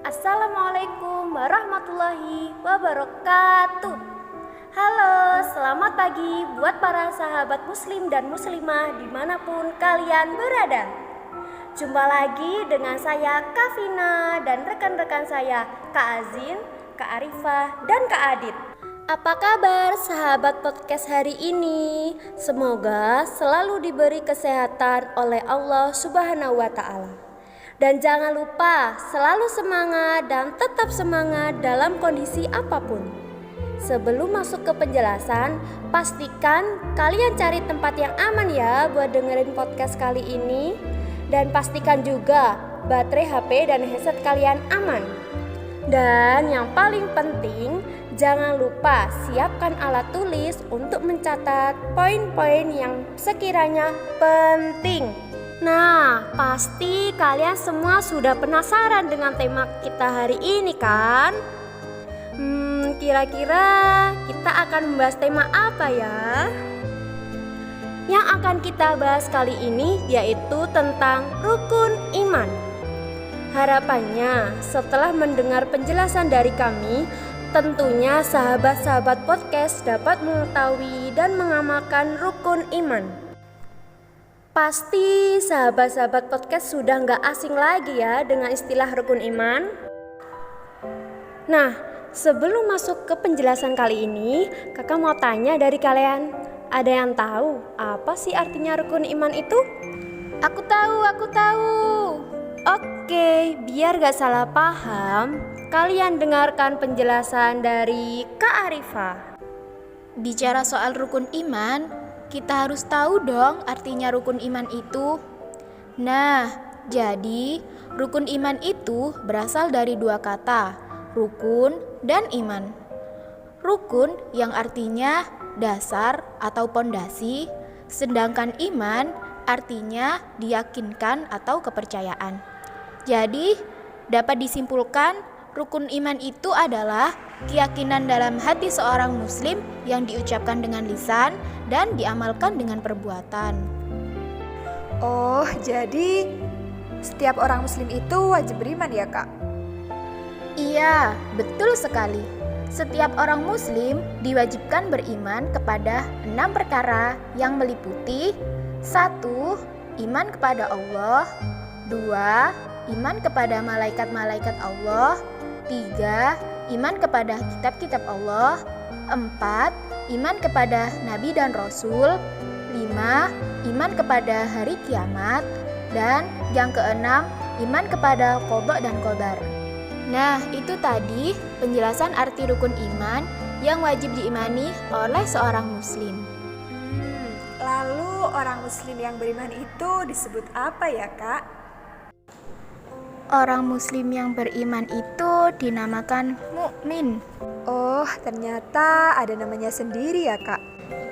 Assalamualaikum warahmatullahi wabarakatuh. Halo, selamat pagi buat para sahabat muslim dan muslimah dimanapun kalian berada. Jumpa lagi dengan saya Kak Vina dan rekan-rekan saya Kak Azin, Kak Arifah, dan Kak Adit. Apa kabar sahabat podcast hari ini? Semoga selalu diberi kesehatan oleh Allah Subhanahu wa Ta'ala. Dan jangan lupa selalu semangat dan tetap semangat dalam kondisi apapun. Sebelum masuk ke penjelasan, pastikan kalian cari tempat yang aman ya buat dengerin podcast kali ini. Dan pastikan juga baterai HP dan headset kalian aman. Dan yang paling penting, jangan lupa siapkan alat tulis untuk mencatat poin-poin yang sekiranya penting. Nah, pasti kalian semua sudah penasaran dengan tema kita hari ini kan? Kira-kira kita akan membahas tema apa ya? Yang akan kita bahas kali ini yaitu tentang rukun iman. Harapannya setelah mendengar penjelasan dari kami, tentunya sahabat-sahabat podcast dapat mengetahui dan mengamalkan rukun iman. Pasti sahabat-sahabat podcast sudah gak asing lagi ya dengan istilah rukun iman. Nah, sebelum masuk ke penjelasan kali ini, kakak mau tanya dari kalian, ada yang tahu apa sih artinya rukun iman itu? Aku tahu. Oke, biar gak salah paham, kalian dengarkan penjelasan dari Kak Arifah. Bicara soal rukun iman, kita harus tahu dong artinya rukun iman itu. Nah, jadi rukun iman itu berasal dari dua kata, rukun dan iman. Rukun yang artinya dasar atau pondasi, sedangkan iman artinya diyakinkan atau kepercayaan. Jadi, dapat disimpulkan rukun iman itu adalah keyakinan dalam hati seorang muslim yang diucapkan dengan lisan dan diamalkan dengan perbuatan. Oh, jadi setiap orang muslim itu wajib beriman ya, Kak? Iya, betul sekali. Setiap orang muslim diwajibkan beriman kepada 6 perkara yang meliputi 1. Iman kepada Allah, 2. Iman kepada malaikat-malaikat Allah, 3. Iman kepada kitab-kitab Allah, 4. Iman kepada nabi dan rasul, 5. Iman kepada hari kiamat, dan yang keenam, iman kepada qada dan qadar. Nah, itu tadi penjelasan arti rukun iman yang wajib diimani oleh seorang muslim. Lalu orang muslim yang beriman itu disebut apa ya, Kak? Orang muslim yang beriman itu dinamakan mukmin. Oh, ternyata ada namanya sendiri ya, Kak?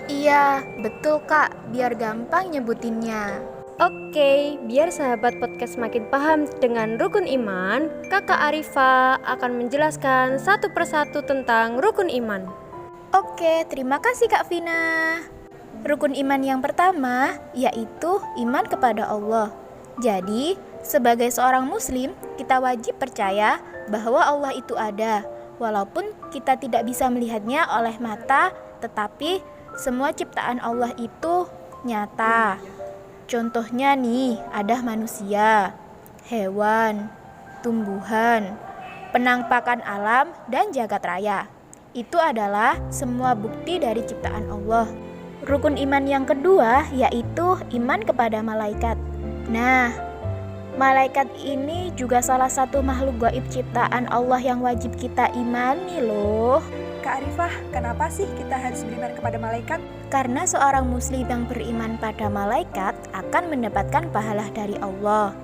Iya, betul Kak, biar gampang nyebutinnya. Oke, biar sahabat podcast makin paham dengan rukun iman, Kakak Arifah akan menjelaskan satu persatu tentang rukun iman. Oke, terima kasih Kak Vina. Rukun iman yang pertama yaitu iman kepada Allah. Jadi, sebagai seorang muslim, kita wajib percaya bahwa Allah itu ada. Walaupun kita tidak bisa melihatnya oleh mata, tetapi semua ciptaan Allah itu nyata. Contohnya nih, ada manusia, hewan, tumbuhan, penampakan alam, dan jagat raya. Itu adalah semua bukti dari ciptaan Allah. Rukun iman yang kedua yaitu iman kepada malaikat. Nah, malaikat ini juga salah satu makhluk gaib ciptaan Allah yang wajib kita imani loh. Kak Arifah, kenapa sih kita harus beriman kepada malaikat? Karena seorang muslim yang beriman pada malaikat akan mendapatkan pahala dari Allah.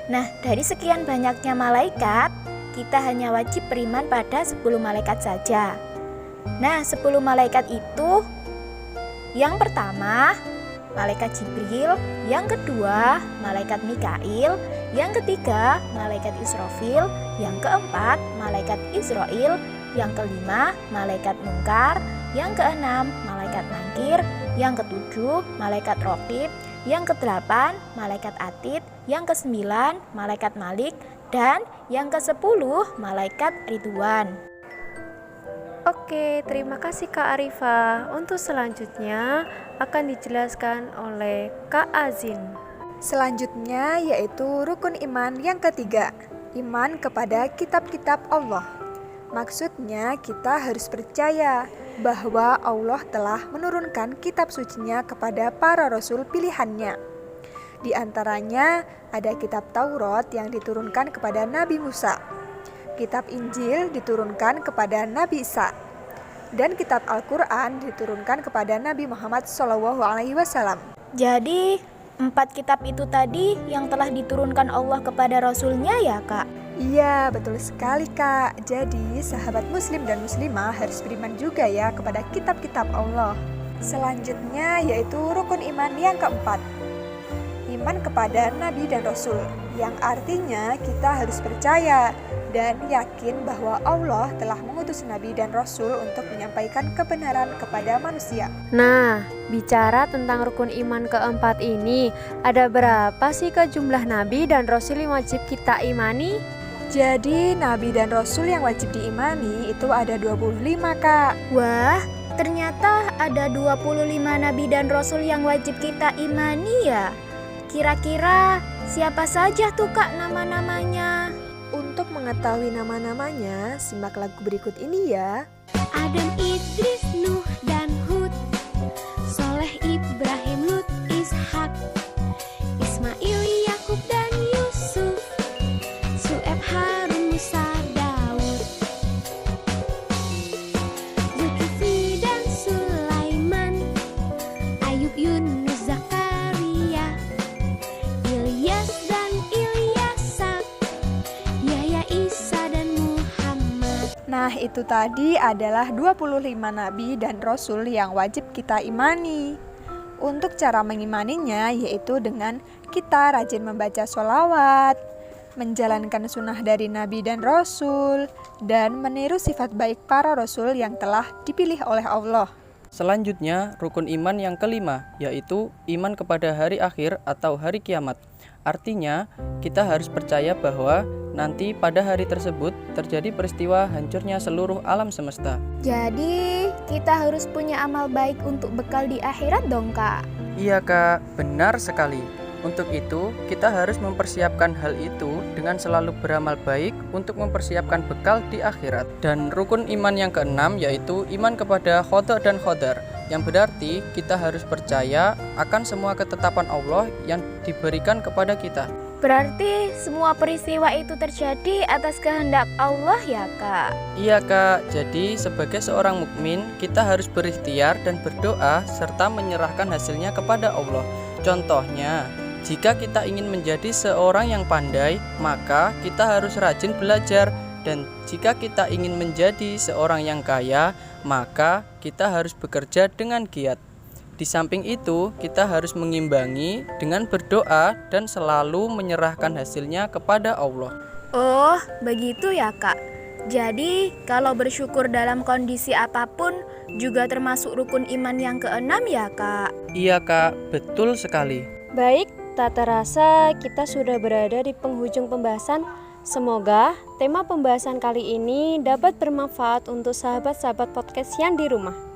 Nah, dari sekian banyaknya malaikat, kita hanya wajib beriman pada 10 malaikat saja. Nah, 10 malaikat itu, yang pertama, malaikat Jibril, yang kedua, malaikat Mikail, yang ketiga, malaikat Israfil, yang keempat, malaikat Israel, yang kelima, malaikat Munkar, yang keenam, malaikat Nangkir, yang ketujuh, malaikat Raqib, Yang ke-8, malaikat Atid. Yang ke-9, malaikat Malik. Dan yang ke-10, malaikat Ridwan. Oke, terima kasih Kak Arifah. Untuk selanjutnya akan dijelaskan oleh Kak Azin. Selanjutnya yaitu rukun iman yang ketiga, iman kepada kitab-kitab Allah. Maksudnya kita harus percaya bahwa Allah telah menurunkan kitab sucinya kepada para rasul pilihannya. Di antaranya ada kitab Taurat yang diturunkan kepada Nabi Musa, kitab Injil diturunkan kepada Nabi Isa, dan kitab Al-Quran diturunkan kepada Nabi Muhammad SAW. Jadi, 4 kitab itu tadi yang telah diturunkan Allah kepada Rasulnya ya Kak? Iya, betul sekali Kak. Jadi, sahabat muslim dan muslimah harus beriman juga ya kepada kitab-kitab Allah. Selanjutnya yaitu rukun iman yang keempat, iman kepada Nabi dan Rasul, yang artinya kita harus percaya dan yakin bahwa Allah telah mengutus Nabi dan Rasul untuk menyampaikan kebenaran kepada manusia. Nah, bicara tentang rukun iman keempat ini, ada berapa sih ke jumlah Nabi dan Rasul yang wajib kita imani? Jadi, Nabi dan Rasul yang wajib diimani itu ada 25 Kak. Wah, ternyata ada 25 Nabi dan Rasul yang wajib kita imani ya. Kira-kira siapa saja tuh Kak nama-namanya? Untuk mengetahui nama-namanya, simak lagu berikut ini ya. Adam, Idris, Nuh, dan Hud, Soleh, Ibrahim, Lut, Ishak, Ismail, Yakub, dan Yusuf, Su'eb, Harun, Musa, Daud, Zulkifli, dan Sulaiman, Ayub, Yunus, Zakaria, Ilyas, dan Ilyasa, Yahya, Isa, dan Muhammad. Nah, itu tadi adalah 25 nabi dan rasul yang wajib kita imani. Untuk cara mengimaninya yaitu dengan kita rajin membaca sholawat, menjalankan sunnah dari nabi dan rasul, dan meniru sifat baik para rasul yang telah dipilih oleh Allah. Selanjutnya, rukun iman yang kelima, yaitu iman kepada hari akhir atau hari kiamat. Artinya, kita harus percaya bahwa nanti pada hari tersebut terjadi peristiwa hancurnya seluruh alam semesta. Jadi, kita harus punya amal baik untuk bekal di akhirat dong Kak. Iya Kak, benar sekali. Untuk itu, kita harus mempersiapkan hal itu dengan selalu beramal baik untuk mempersiapkan bekal di akhirat. Dan rukun iman yang keenam yaitu iman kepada qada dan qadar, yang berarti kita harus percaya akan semua ketetapan Allah yang diberikan kepada kita. Berarti semua peristiwa itu terjadi atas kehendak Allah ya Kak? Iya Kak, jadi sebagai seorang mukmin kita harus berikhtiar dan berdoa serta menyerahkan hasilnya kepada Allah. Contohnya, jika kita ingin menjadi seorang yang pandai, maka kita harus rajin belajar. Dan jika kita ingin menjadi seorang yang kaya, maka kita harus bekerja dengan giat. Di samping itu, kita harus mengimbangi dengan berdoa dan selalu menyerahkan hasilnya kepada Allah. Oh, begitu ya Kak. Jadi, kalau bersyukur dalam kondisi apapun juga termasuk rukun iman yang keenam ya Kak? Iya Kak, betul sekali. Baik, tak terasa kita sudah berada di penghujung pembahasan. Semoga tema pembahasan kali ini dapat bermanfaat untuk sahabat-sahabat podcast yang di rumah.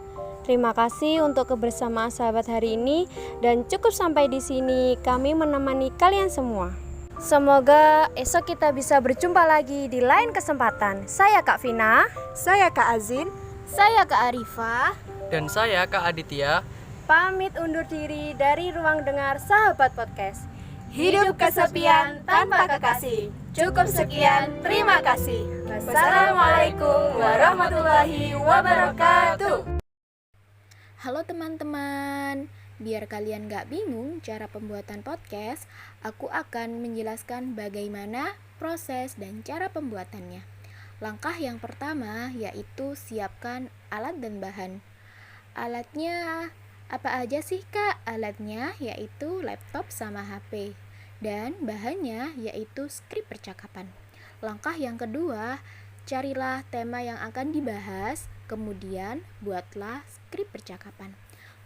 Terima kasih untuk kebersamaan sahabat hari ini dan cukup sampai di sini kami menemani kalian semua. Semoga esok kita bisa berjumpa lagi di lain kesempatan. Saya Kak Vina, Saya Kak Azin. Saya Kak Arifah. Dan saya Kak Aditya. pamit undur diri dari ruang dengar sahabat podcast. Hidup kesepian tanpa kekasih. Cukup sekian, terima kasih. Wassalamualaikum warahmatullahi wabarakatuh. Halo teman-teman, biar kalian gak bingung cara pembuatan podcast, aku akan menjelaskan bagaimana proses dan cara pembuatannya. Langkah yang pertama yaitu siapkan alat dan bahan. Alatnya apa aja sih Kak? Alatnya yaitu laptop sama HP. Dan bahannya yaitu skrip percakapan. Langkah yang kedua, carilah tema yang akan dibahas, kemudian buatlah skrip percakapan.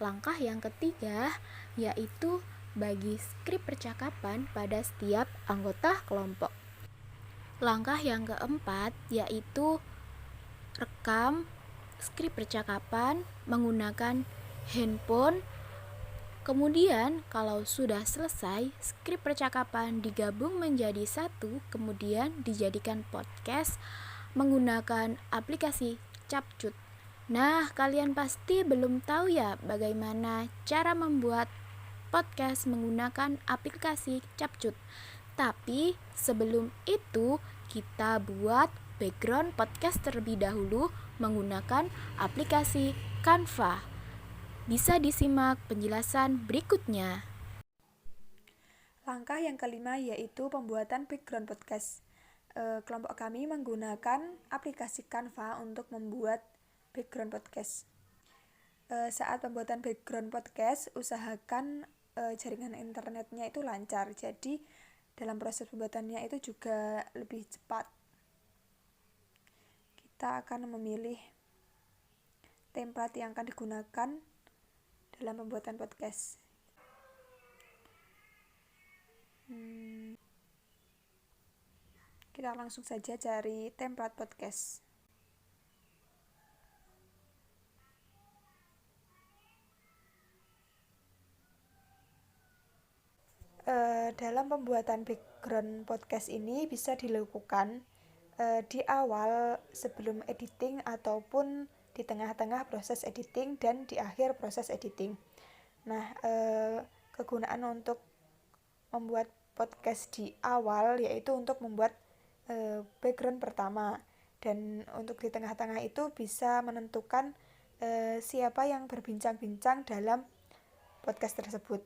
Langkah yang ketiga yaitu bagi skrip percakapan pada setiap anggota kelompok. Langkah yang keempat yaitu rekam skrip percakapan menggunakan handphone. Kemudian kalau sudah selesai, skrip percakapan digabung menjadi satu, kemudian dijadikan podcast menggunakan aplikasi Capcut. Nah, kalian pasti belum tahu ya bagaimana cara membuat podcast menggunakan aplikasi Capcut. Tapi sebelum itu kita buat background podcast terlebih dahulu menggunakan aplikasi Canva. Bisa disimak penjelasan berikutnya. Langkah yang kelima yaitu pembuatan background podcast. Kelompok kami menggunakan aplikasi Canva untuk membuat background podcast. Saat pembuatan background podcast, usahakan jaringan internetnya itu lancar. Jadi dalam proses pembuatannya itu juga lebih cepat. Kita akan memilih template yang akan digunakan dalam pembuatan podcast. Kita langsung saja cari template podcast. Dalam pembuatan background podcast ini bisa dilakukan di awal sebelum editing ataupun di tengah-tengah proses editing dan di akhir proses editing. Nah, kegunaan untuk membuat podcast di awal yaitu untuk membuat background pertama, dan untuk di tengah-tengah itu bisa menentukan siapa yang berbincang-bincang dalam podcast tersebut.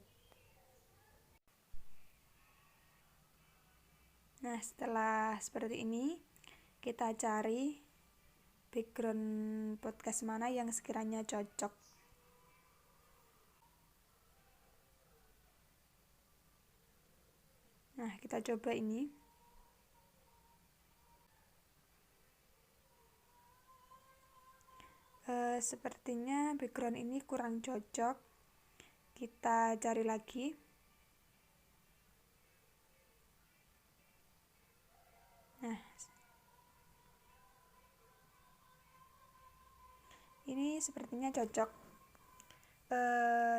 Nah, setelah seperti ini, kita cari background podcast mana yang sekiranya cocok. Nah, kita coba ini. Sepertinya background ini kurang cocok. Kita cari lagi. Nah, ini sepertinya cocok.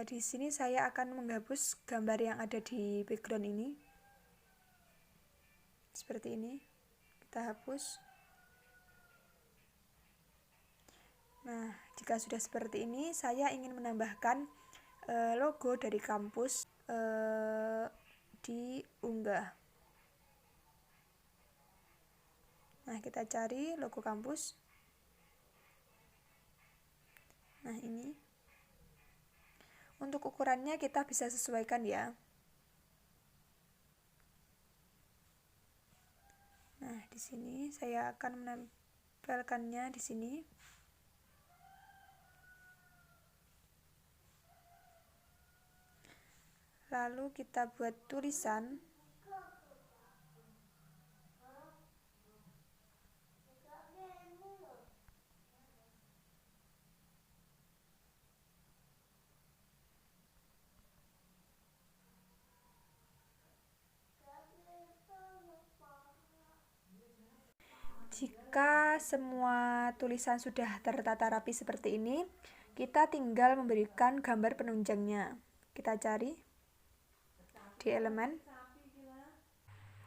Di sini saya akan menghapus gambar yang ada di background ini. Seperti ini. Kita hapus. Nah, jika sudah seperti ini, saya ingin menambahkan logo dari kampus diunggah. Nah, kita cari logo kampus. Nah, ini. Untuk ukurannya kita bisa sesuaikan ya. Nah, di sini saya akan menempelkannya di sini. Lalu kita buat tulisan. Jika semua tulisan sudah tertata rapi seperti ini, kita tinggal memberikan gambar penunjangnya. Kita cari di elemen.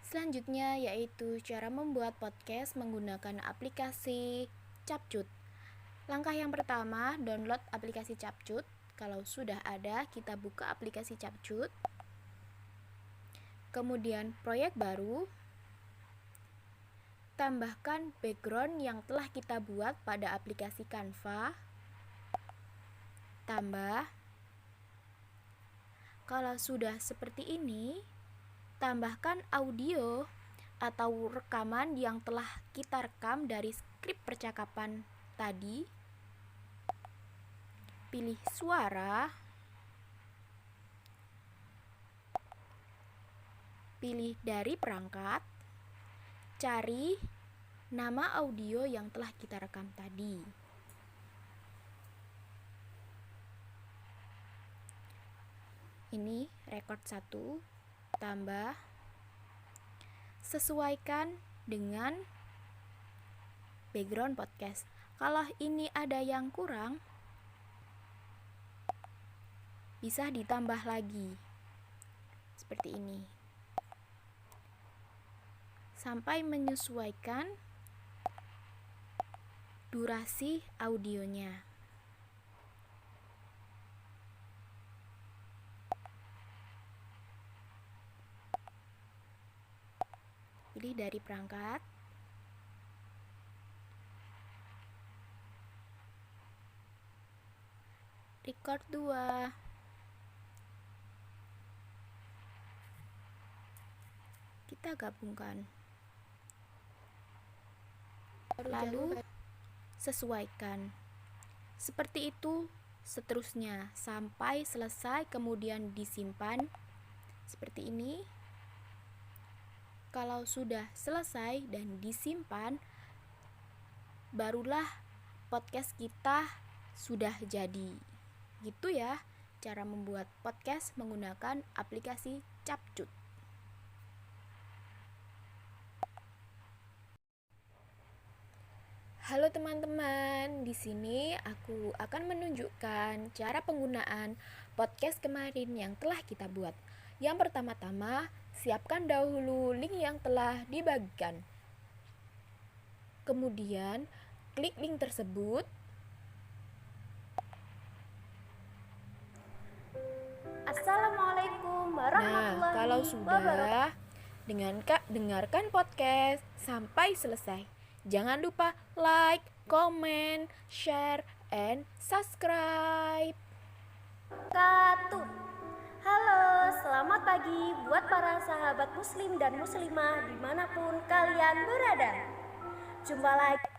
Selanjutnya yaitu cara membuat podcast menggunakan aplikasi Capcut. Langkah yang pertama, download aplikasi Capcut. Kalau sudah ada, kita buka aplikasi Capcut. Kemudian proyek baru. Tambahkan background yang telah kita buat pada aplikasi Canva. Tambah. Kalau sudah seperti ini, tambahkan audio atau rekaman yang telah kita rekam dari skrip percakapan tadi. Pilih suara. Pilih dari perangkat. Cari nama audio yang telah kita rekam tadi. Ini record 1 tambah sesuaikan dengan background podcast. Kalau ini ada yang kurang, bisa ditambah lagi seperti ini sampai menyesuaikan durasi audionya. Pilih dari perangkat, record 2. Kita gabungkan, lalu sesuaikan. Seperti itu seterusnya sampai selesai, kemudian disimpan seperti ini. Kalau sudah selesai dan disimpan, barulah podcast kita sudah jadi. Gitu ya cara membuat podcast menggunakan aplikasi Capcut. Halo teman-teman, di sini aku akan menunjukkan cara penggunaan podcast kemarin yang telah kita buat. Yang pertama-tama, siapkan dahulu link yang telah dibagikan. Kemudian, klik link tersebut. Assalamualaikum Nah, warahmatullahi kalau wabarakatuh. sudah, dengarkan podcast sampai selesai. Jangan lupa like, comment, share, and subscribe. Halo, selamat pagi buat para sahabat muslim dan muslimah dimanapun kalian berada. Jumpa lagi